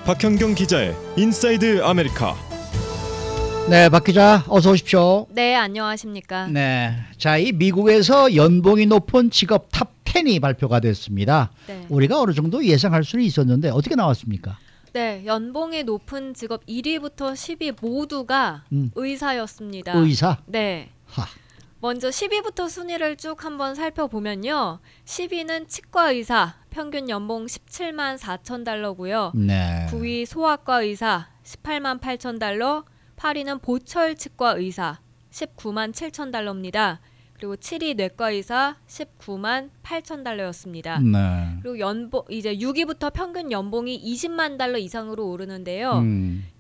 박현경 기자의 인사이드 아메리카. 네, 박 기자 어서 오십시오. 네, 안녕하십니까. 네, 자, 이 미국에서 연봉이 높은 직업 탑 10이 발표가 됐습니다. 네. 우리가 어느 정도 예상할 수는 있었는데 어떻게 나왔습니까? 네, 연봉이 높은 직업 1위부터 10위 모두가 의사였습니다. 의사? 네. 하. 먼저 10위부터 순위를 쭉 한번 살펴보면요. 10위는 치과 의사, 평균 연봉 17만 4천 달러고요. 네. 9위 소아과 의사, 18만 8천 달러. 8위는 보철 치과 의사, 19만 7천 달러입니다. 그리고 7위 뇌과 의사, 19만 8천 달러였습니다. 네. 그리고 이제 6위부터 평균 연봉이 20만 달러 이상으로 오르는데요.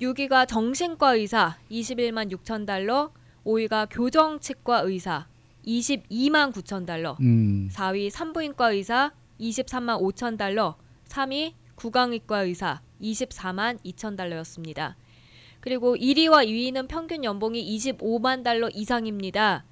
6위가 정신과 의사, 21만 6천 달러. 5위가 교정치과 의사, 22만 9천 달러. 4위 산부인과 의사, 23만 5천 달러. 3위 구강의과 의사, 24만 2천 달러였습니다. 그리고 1위와 2위는 평균 연봉이 25만 달러 이상입니다.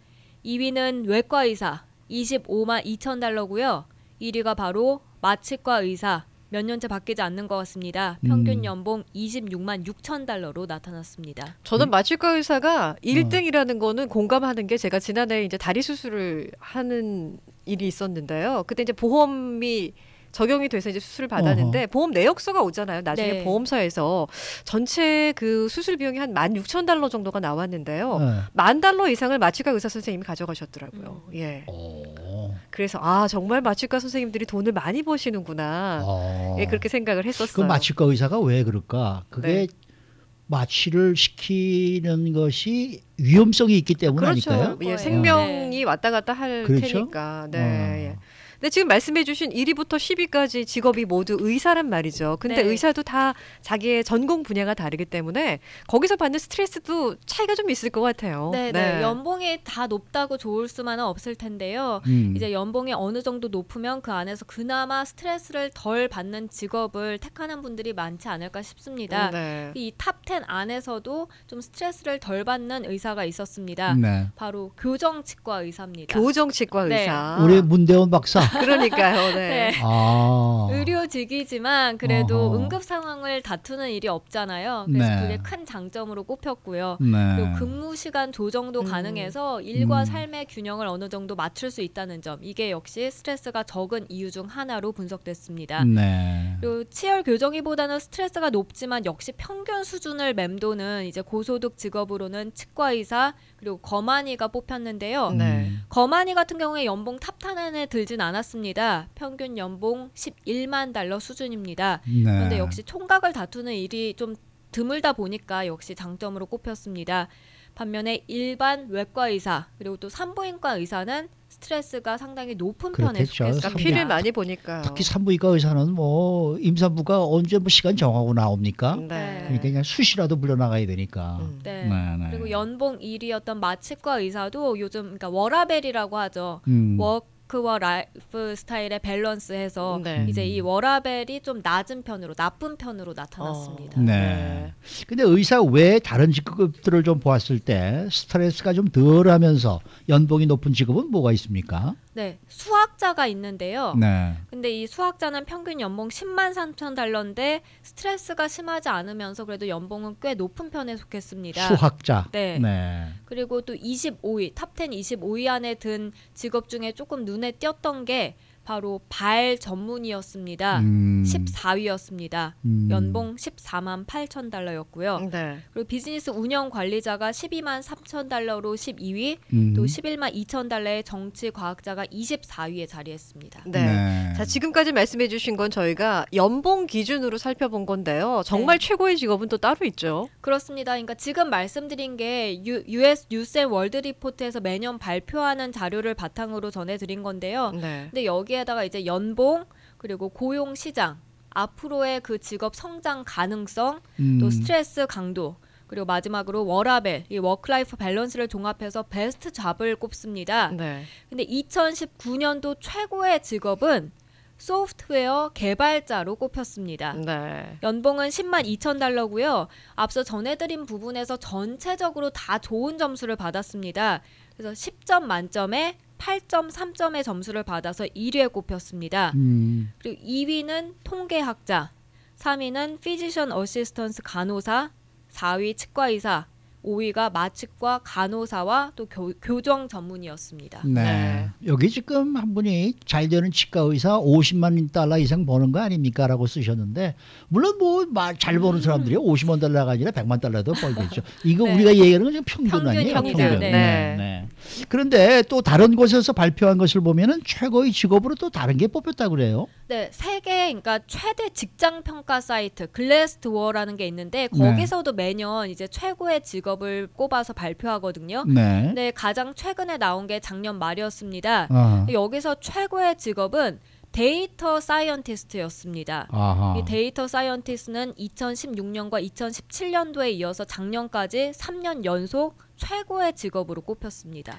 2위는 외과 의사, 25만 2천 달러고요. 1위가 바로 마취과 의사, 몇 년째 바뀌지 않는 것 같습니다. 평균 연봉 26만 6천 달러로 나타났습니다. 저는 마취과 의사가 1등이라는 거는 공감하는 게, 제가 지난해 이제 다리 수술을 하는 일이 있었는데요. 그때 이제 보험이 적용이 돼서 이제 수술을 받았는데 보험 내역서가 오잖아요. 나중에 네. 보험서에서 전체 그 수술 비용이 한 16,000달러 정도가 나왔는데요. 10,000달러 이상을 마취과 의사 선생님이 가져가셨더라고요. 예. 그래서 정말 마취과 선생님들이 돈을 많이 버시는구나. 예, 그렇게 생각을 했었어요. 그 마취과 의사가 왜 그럴까? 그게 네. 마취를 시키는 것이 위험성이 있기 때문 아닐까요? 예, 생명이 왔다 갔다 할 그렇죠? 테니까. 네. 예. 근데 지금 말씀해주신 1위부터 10위까지 직업이 모두 의사란 말이죠. 근데 네. 의사도 다 자기의 전공 분야가 다르기 때문에 거기서 받는 스트레스도 차이가 좀 있을 것 같아요. 네. 연봉이 다 높다고 좋을 수만은 없을 텐데요. 이제 연봉이 어느 정도 높으면 그 안에서 그나마 스트레스를 덜 받는 직업을 택하는 분들이 많지 않을까 싶습니다. 네. 이 탑 10 안에서도 좀 스트레스를 덜 받는 의사가 있었습니다. 네. 바로 교정치과 의사입니다. 교정치과 네. 의사. 우리 문대원 박사. 그러니까요. 네. 네. 의료직이지만 그래도 응급 상황을 다투는 일이 없잖아요. 그래서 네. 그게 큰 장점으로 꼽혔고요. 네. 그리고 근무 시간 조정도 가능해서 일과 삶의 균형을 어느 정도 맞출 수 있다는 점, 이게 역시 스트레스가 적은 이유 중 하나로 분석됐습니다. 네. 그리고 치열 교정의보다는 스트레스가 높지만 역시 평균 수준을 맴도는 이제 고소득 직업으로는 치과의사 그리고 검안의가 뽑혔는데요. 네. 검안의 같은 경우에 연봉 탑 10에 들진 않았습니다. 평균 연봉 11만 달러 수준입니다. 네. 그런데 역시 총각을 다투는 일이 좀 드물다 보니까 역시 장점으로 꼽혔습니다. 반면에 일반 외과 의사 그리고 또 산부인과 의사는 스트레스가 상당히 높은 편에 그렇겠죠. 속했습니다. 그러니까 피를 많이 보니까요. 특히 산부인과 의사는 뭐 임산부가 언제 뭐 시간 정하고 나옵니까? 네. 그러니까 그냥 수시라도 물러나가야 되니까. 네. 네. 그리고 연봉 1위였던 마취과 의사도 요즘 그러니까 워라벨이라고 하죠. 워크와 라이프 스타일의 밸런스해서 네. 이제 이 워라벨이 좀 낮은 편으로 나쁜 편으로 나타났습니다. 네. 근데 의사 외에 다른 직업들을 좀 보았을 때 스트레스가 좀 덜하면서 연봉이 높은 직업은 뭐가 있습니까? 네, 수학자가 있는데요. 네. 근데 이 수학자는 평균 연봉 10만 3천 달러인데 스트레스가 심하지 않으면서 그래도 연봉은 꽤 높은 편에 속했습니다. 수학자. 네. 네. 그리고 또 25위, 탑 10 25위 안에 든 직업 중에 조금 눈에 띄었던 게 바로 발 전문의였습니다. 14위였습니다. 연봉 14만 8천 달러였고요. 네. 그리고 비즈니스 운영 관리자가 12만 3천 달러로 12위, 또 11만 2천 달러의 정치 과학자가 24위에 자리했습니다. 네. 네. 자, 지금까지 말씀해 주신 건 저희가 연봉 기준으로 살펴본 건데요. 정말 최고의 직업은 또 따로 있죠. 그렇습니다. 그러니까 지금 말씀드린 게 US 뉴스앤월드 리포트에서 매년 발표하는 자료를 바탕으로 전해드린 건데요. 네. 근데 여기에다가 이제 연봉 그리고 고용 시장, 앞으로의 그 직업 성장 가능성, 또 스트레스 강도, 그리고 마지막으로 워라벨, 이 워크라이프 밸런스를 종합해서 베스트 잡을 꼽습니다. 네. 근데 2019년도 최고의 직업은 소프트웨어 개발자로 꼽혔습니다. 네. 연봉은 10만 2천 달러고요. 앞서 전해드린 부분에서 전체적으로 다 좋은 점수를 받았습니다. 그래서 10점 만점에 8.3점의 점수를 받아서 1위에 꼽혔습니다. 그리고 2위는 통계학자, 3위는 피지션 어시스턴스 간호사, 4위 치과의사, 5위가 마취과 간호사와 또 교정 전문의였습니다. 네. 네. 여기 지금 한 분이 잘 되는 치과 의사 50만 달러 이상 버는 거 아닙니까? 라고 쓰셨는데 물론 뭐 잘 버는 사람들이 50만 달러가 아니라 100만 달러도 벌겠죠. 이거 네. 우리가 얘기하는 건 평균 아니에요? 평균. 평균. 네. 네. 그런데 또 다른 곳에서 발표한 것을 보면은 최고의 직업으로 또 다른 게 뽑혔다고 그래요. 네, 세계 그러니까 최대 직장 평가 사이트 글래스도어라는 게 있는데 거기서도 매년 이제 최고의 직업을 꼽아서 발표하거든요. 네. 근데 가장 최근에 나온 게 작년 말이었습니다. 아. 여기서 최고의 직업은 데이터 사이언티스트였습니다. 아하. 이 데이터 사이언티스트는 2016년과 2017년도에 이어서 작년까지 3년 연속 최고의 직업으로 꼽혔습니다.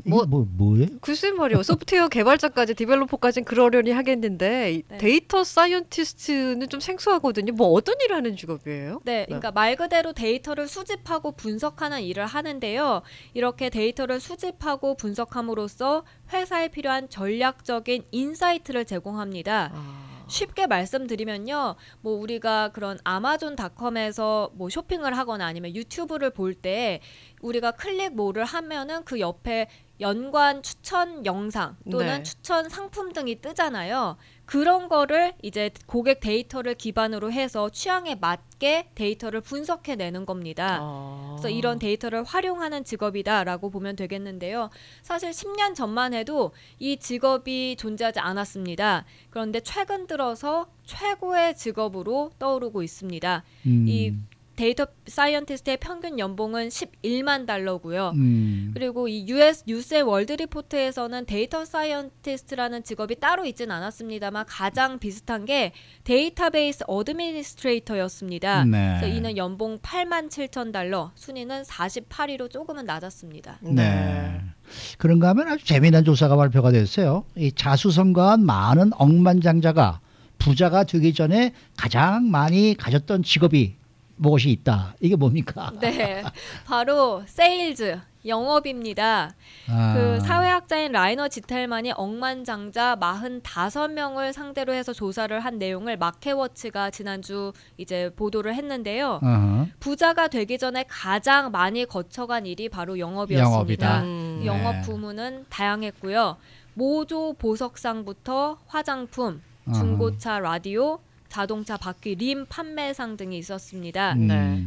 이거 뭐예요? 글쎄 말이요. 소프트웨어 개발자까지 디벨로퍼까지는 그러려니 하겠는데 네. 데이터 사이언티스트는 좀 생소하거든요. 뭐 어떤 일을 하는 직업이에요? 네, 그러니까 말 그대로 데이터를 수집하고 분석하는 일을 하는데요. 이렇게 데이터를 수집하고 분석함으로써 회사에 필요한 전략적인 인사이트를 제공합니다. 쉽게 말씀드리면요, 뭐 우리가 그런 아마존닷컴에서 뭐 쇼핑을 하거나 아니면 유튜브를 볼 때 우리가 클릭 뭐를 하면은 그 옆에 연관 추천 영상 또는 네. 추천 상품 등이 뜨잖아요. 그런 거를 이제 고객 데이터를 기반으로 해서 취향에 맞게 데이터를 분석해내는 겁니다. 그래서 이런 데이터를 활용하는 직업이다라고 보면 되겠는데요. 사실 10년 전만 해도 이 직업이 존재하지 않았습니다. 그런데 최근 들어서 최고의 직업으로 떠오르고 있습니다. 이 데이터 사이언티스트의 평균 연봉은 11만 달러고요. 그리고 이 US 뉴스의 월드 리포트에서는 데이터 사이언티스트라는 직업이 따로 있진 않았습니다만 가장 비슷한 게 데이터베이스 어드미니스트레이터였습니다. 네. 그래서 이는 연봉 8만 7천 달러, 순위는 48위로 조금은 낮았습니다. 네. 그런가 하면 아주 재미난 조사가 발표가 됐어요. 이 자수성가한 많은 억만장자가 부자가 되기 전에 가장 많이 가졌던 직업이 무엇이 있다. 이게 뭡니까? 네, 바로 세일즈, 영업입니다. 그 사회학자인 라이너 지텔만이 억만장자 45명을 상대로 해서 조사를 한 내용을 마켓워치가 지난주 이제 보도를 했는데요. 부자가 되기 전에 가장 많이 거쳐간 일이 바로 영업이었습니다. 영업 부문은 다양했고요. 모조 보석상부터 화장품, 중고차 라디오, 자동차 바퀴 림 판매상 등이 있었습니다.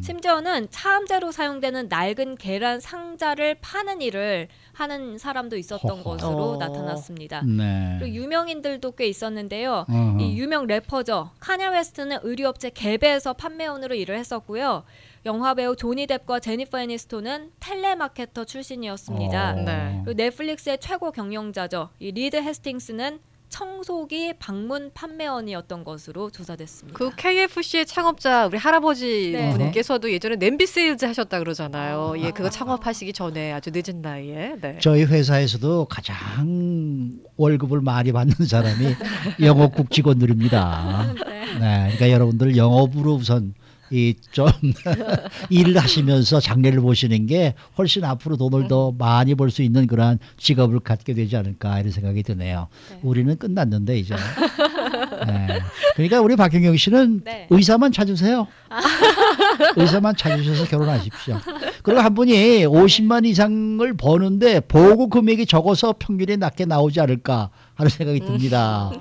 심지어는 차음제로 사용되는 낡은 계란 상자를 파는 일을 하는 사람도 있었던 것으로 나타났습니다. 네. 그리고 유명인들도 꽤 있었는데요. 이 유명 래퍼죠. 카냐 웨스트는 의류업체 갭에서 판매원으로 일을 했었고요. 영화배우 조니 뎁과 제니퍼 애니스톤은 텔레마케터 출신이었습니다. 그리고 넷플릭스의 최고 경영자죠. 이 리드 헤스팅스는 청소기 방문 판매원이었던 것으로 조사됐습니다. 그 KFC의 창업자 우리 할아버지 네. 분께서도 예전에 냄비 세일즈 하셨다 그러잖아요. 예, 그거 창업하시기 전에 아주 늦은 나이에. 네. 저희 회사에서도 가장 월급을 많이 받는 사람이 영업국 직원들입니다. 네, 그러니까 여러분들 영업으로 우선 이 좀 일을 하시면서 장래를 보시는 게 훨씬 앞으로 돈을 더 많이 벌 수 있는 그러한 직업을 갖게 되지 않을까 이런 생각이 드네요. 네. 우리는 끝났는데 이제. 네. 그러니까 우리 박경영 씨는 네. 의사만 찾으세요. 의사만 찾으셔서 결혼하십시오. 그리고 한 분이 50만 이상을 버는데 보고 금액이 적어서 평균이 낮게 나오지 않을까 하는 생각이 듭니다.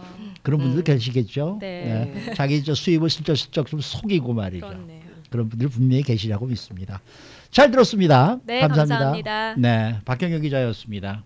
그런 분들도 계시겠죠. 네. 네. 자기 저 수입을 슬쩍슬쩍 좀 속이고 말이죠. 그렇네요. 그런 분들 분명히 계시라고 믿습니다. 잘 들었습니다. 네, 감사합니다. 감사합니다. 네, 박경영 기자였습니다.